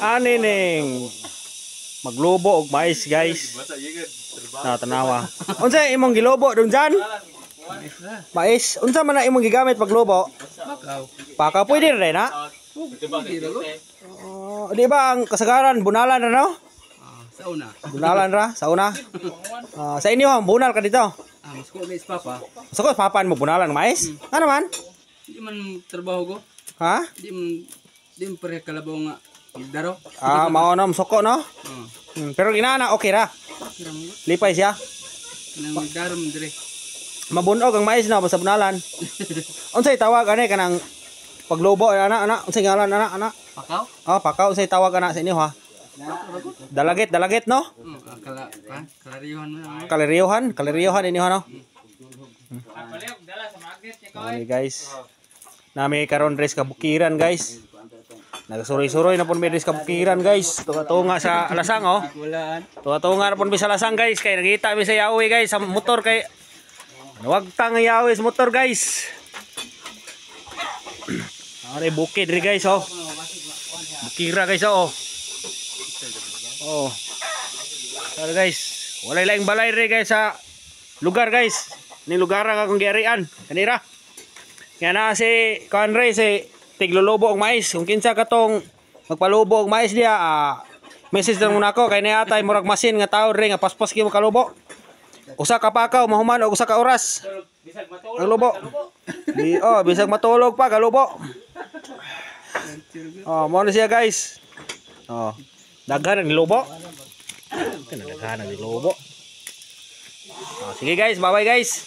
Ani ning maglobo og mais guys. Tanawa. Unsa imong gilobo dong dyan? Mais. Unsa man na imong gigamit paglobo? Pakaw. Pakaw pwede rin na. Di ba ang kasagaran bunalan na no? Sa una. Bunalan ra sa una. Sa inyo bunal ka dito. Mas ko may papa. So ko papan mo bunalan mais? Ano man? Di man trabaho ko. Ha? Di man pare kalabaw nga. Daro. Mao na soko no? Pero ginana okay ra. Lipay siya. Nang darom dire. Mabunog ang mais na basta bunalan. Unsay tawag ani kanang paglobo ana unsay ngalan ana? Pakaw? Pakaw unsay tawag ana sa inyo ha? Dalagit no? Kalariyohan inyo no? Okay guys. Nami karon res kabukiran guys. Nagasuroy-suroy na pun mi res kabukiran guys. Tunga sa lasang oh. Tunga na pun mi sa lasang guys kay nagita mi sa yawi guys sa motor kay wag tang yawi sa motor guys. Are bukid ri guys oh. Bukira guys oh. Tara guys, walay laing balay ri guys sa lugar guys. Ning lugar nga akong giarian kanira. Kaya na si Conray si tiglolobo og mais. Kung kinsa katong magpalubo og mais diya, message lang muna ako kay niatay murag masin nga tao ri nga paspas kimo kalubo. Usa ka pakaw mahuman og usa ka oras. Ang lubo. Bisag matulog pa kalubo. Mo na siya guys. Daghan ang lobo. Daghan ang lobo. Sige guys, bye bye guys.